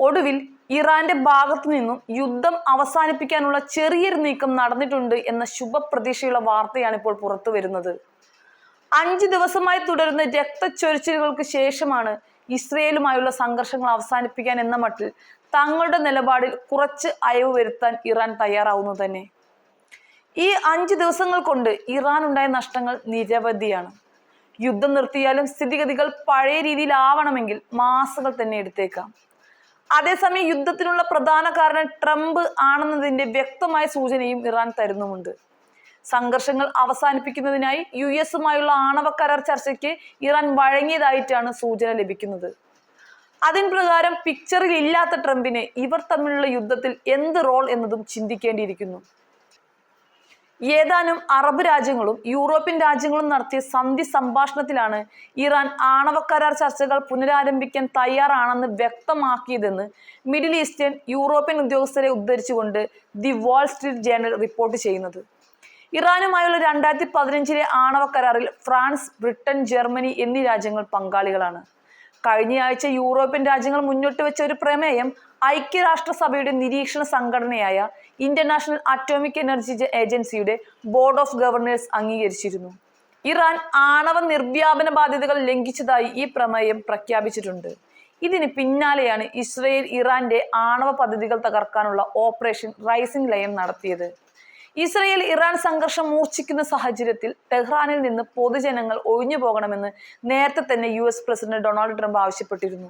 ഒടുവിൽ ഇറാന്റെ ഭാഗത്തു നിന്നും യുദ്ധം അവസാനിപ്പിക്കാനുള്ള ചെറിയൊരു നീക്കം നടന്നിട്ടുണ്ട് എന്ന ശുഭപ്രതീക്ഷയുള്ള വാർത്തയാണ് ഇപ്പോൾ പുറത്തു വരുന്നത്. 5 ദിവസമായി തുടരുന്ന രക്തച്ചൊരിച്ചിലുകൾക്ക് ശേഷമാണ് ഇസ്രയേലുമായുള്ള സംഘർഷങ്ങൾ അവസാനിപ്പിക്കാൻ എന്ന മട്ടിൽ തങ്ങളുടെ നിലപാടിൽ കുറച്ച് അയവ് വരുത്താൻ ഇറാൻ തയ്യാറാവുന്നത് തന്നെ. ഈ 5 ദിവസങ്ങൾ കൊണ്ട് ഇറാൻ ഉണ്ടായ നഷ്ടങ്ങൾ നിരവധിയാണ്. യുദ്ധം നിർത്തിയാലും സ്ഥിതിഗതികൾ പഴയ രീതിയിലാവണമെങ്കിൽ മാസങ്ങൾ തന്നെ എടുത്തേക്കാം. അതേസമയം യുദ്ധത്തിനുള്ള പ്രധാന കാരണം ട്രംപ് ആണെന്നതിന്റെ വ്യക്തമായ സൂചനയും ഇറാൻ തരുന്നുമുണ്ട്. സംഘർഷങ്ങൾ അവസാനിപ്പിക്കുന്നതിനായി യുഎസുമായുള്ള ആണവ കരാർ ചർച്ചയ്ക്ക് ഇറാൻ വഴങ്ങിയതായിട്ടാണ് സൂചന ലഭിക്കുന്നത്. അതിന് പ്രകാരം പിക്ചറിൽ ഇല്ലാത്ത ട്രംപിന് ഇവർ തമ്മിലുള്ള യുദ്ധത്തിൽ എന്ത് റോൾ എന്നതും ചിന്തിക്കേണ്ടിയിരിക്കുന്നു. ഏതാനും അറബ് രാജ്യങ്ങളും യൂറോപ്യൻ രാജ്യങ്ങളും നടത്തിയ സന്ധി സംഭാഷണത്തിലാണ് ഇറാൻ ആണവ കരാർ ചർച്ചകൾ പുനരാരംഭിക്കാൻ തയ്യാറാണെന്ന് വ്യക്തമാക്കിയതെന്ന് മിഡിൽ ഈസ്റ്റേൺ യൂറോപ്യൻ ഉദ്യോഗസ്ഥരെ ഉദ്ധരിച്ചുകൊണ്ട് the Wall Street journal report ചെയ്യുന്നത്. ഇറാനുമായുള്ള 2015 ആണവ കരാറിൽ ഫ്രാൻസ്, ബ്രിട്ടൻ, ജർമ്മനി എന്നീ രാജ്യങ്ങൾ പങ്കാളികളാണ്. കഴിഞ്ഞയാഴ്ച യൂറോപ്യൻ രാജ്യങ്ങൾ മുന്നോട്ട് വെച്ച ഒരു പ്രമേയം ഐക്യരാഷ്ട്രസഭയുടെ നിരീക്ഷണ സംഘടനയായ ഇന്റർനാഷണൽ അറ്റോമിക് എനർജി ഏജൻസിയുടെ ബോർഡ് ഓഫ് ഗവർണേഴ്സ് അംഗീകരിച്ചിരുന്നു. ഇറാൻ ആണവ നിർവ്യാപന ബാധ്യതകൾ ലംഘിച്ചതായി ഈ പ്രമേയം പ്രഖ്യാപിച്ചിട്ടുണ്ട്. ഇതിന് പിന്നാലെയാണ് ഇസ്രയേൽ ഇറാന്റെ ആണവ പദ്ധതികൾ തകർക്കാനുള്ള ഓപ്പറേഷൻ റൈസിംഗ് ലയൺ നടത്തിയത്. ഇസ്രയേൽ ഇറാൻ സംഘർഷം മൂർച്ഛിക്കുന്ന സാഹചര്യത്തിൽ ടെഹ്റാനിൽ നിന്ന് പൊതുജനങ്ങൾ ഒഴിഞ്ഞു പോകണമെന്ന് നേരത്തെ തന്നെ US പ്രസിഡന്റ് ഡൊണാൾഡ് ട്രംപ് ആവശ്യപ്പെട്ടിരുന്നു.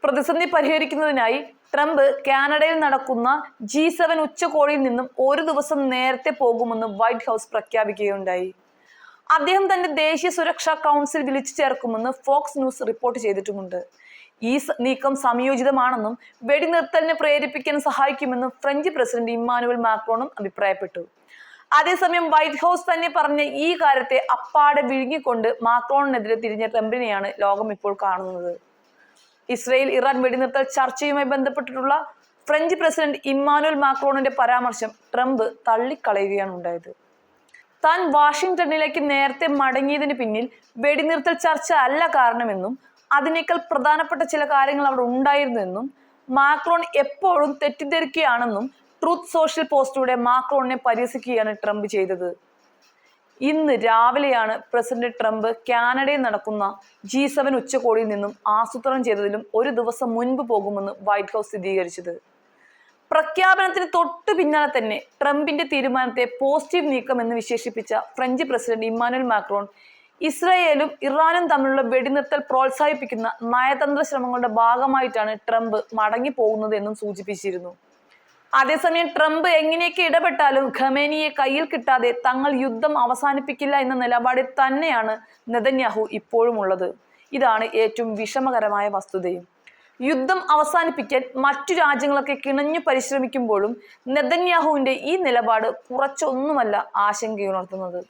പ്രതിസന്ധി പരിഹരിക്കുന്നതിനായി ട്രംപ് കാനഡയിൽ നടക്കുന്ന G7 ഉച്ചകോടിയിൽ നിന്നും ഒരു ദിവസം നേരത്തെ പോകുമെന്ന് വൈറ്റ് ഹൗസ് പ്രഖ്യാപിക്കുകയുണ്ടായി. അദ്ദേഹം തന്റെ ദേശീയ സുരക്ഷാ കൗൺസിൽ വിളിച്ചു ചേർക്കുമെന്ന് ഫോക്സ് ന്യൂസ് റിപ്പോർട്ട് ചെയ്തിട്ടുമുണ്ട്. ഈ നീക്കം സംയോജിതമാണെന്നും വെടിനിർത്തലിനെ പ്രേരിപ്പിക്കാൻ സഹായിക്കുമെന്നും ഫ്രഞ്ച് പ്രസിഡന്റ് ഇമ്മാനുവൽ മാക്രോണും അഭിപ്രായപ്പെട്ടു. അതേസമയം വൈറ്റ് ഹൗസ് തന്നെ പറഞ്ഞ ഈ കാര്യത്തെ അപ്പാടെ വിഴുങ്ങിക്കൊണ്ട് മാക്രോണിനെതിരെ തിരിഞ്ഞ ട്രംപിനെയാണ് ലോകം ഇപ്പോൾ കാണുന്നത്. ഇസ്രയേൽ ഇറാൻ വെടിനിർത്തൽ ചർച്ചയുമായി ബന്ധപ്പെട്ടിട്ടുള്ള ഫ്രഞ്ച് പ്രസിഡന്റ് ഇമ്മാനുവൽ മാക്രോണിന്റെ പരാമർശം ട്രംപ് തള്ളിക്കളയുകയാണ് ഉണ്ടായത്. താൻ വാഷിംഗ്ടണിലേക്ക് നേരത്തെ മടങ്ങിയതിന് പിന്നിൽ വെടിനിർത്തൽ ചർച്ച അല്ല കാരണമെന്നും അതിനേക്കാൾ പ്രധാനപ്പെട്ട ചില കാര്യങ്ങൾ അവിടെ ഉണ്ടായിരുന്നെന്നും മാക്രോൺ എപ്പോഴും തെറ്റിദ്ധരിക്കുകയാണെന്നും ട്രൂത്ത് സോഷ്യൽ പോസ്റ്റിലൂടെ മാക്രോണിനെ പരിഹസിക്കുകയാണ് ട്രംപ് ചെയ്തത്. ഇന്ന് രാവിലെയാണ് പ്രസിഡന്റ് ട്രംപ് കാനഡയിൽ നടക്കുന്ന G7 ഉച്ചകോടിയിൽ നിന്നും ആസൂത്രണം ചെയ്തതിലും ഒരു ദിവസം മുൻപ് പോകുമെന്ന് വൈറ്റ് ഹൗസ് സ്ഥിരീകരിച്ചത്. പ്രഖ്യാപനത്തിന് തൊട്ടു പിന്നാലെ തന്നെ ട്രംപിന്റെ തീരുമാനത്തെ പോസിറ്റീവ് നീക്കം എന്ന് വിശേഷിപ്പിച്ച ഫ്രഞ്ച് പ്രസിഡന്റ് ഇമ്മാനുവൽ മാക്രോൺ ഇസ്രയേലും ഇറാനും തമ്മിലുള്ള വെടിനിർത്തൽ പ്രോത്സാഹിപ്പിക്കുന്ന നയതന്ത്ര ശ്രമങ്ങളുടെ ഭാഗമായിട്ടാണ് ട്രംപ് മടങ്ങി പോകുന്നത് എന്നും സൂചിപ്പിച്ചിരുന്നു. അതേസമയം ട്രംപ് എങ്ങനെയൊക്കെ ഇടപെട്ടാലും ഖമേനിയെ കയ്യിൽ കിട്ടാതെ തങ്ങൾ യുദ്ധം അവസാനിപ്പിക്കില്ല എന്ന നിലപാടിൽ തന്നെയാണ് നെതന്യാഹു ഇപ്പോഴും ഉള്ളത്. ഇതാണ് ഏറ്റവും വിഷമകരമായ വസ്തുതയും. യുദ്ധം അവസാനിപ്പിക്കാൻ മറ്റു രാജ്യങ്ങളൊക്കെ കിണഞ്ഞു പരിശ്രമിക്കുമ്പോഴും നെതന്യാഹുവിന്റെ ഈ നിലപാട് കുറച്ചൊന്നുമല്ല ആശങ്കയുണർത്തുന്നത്.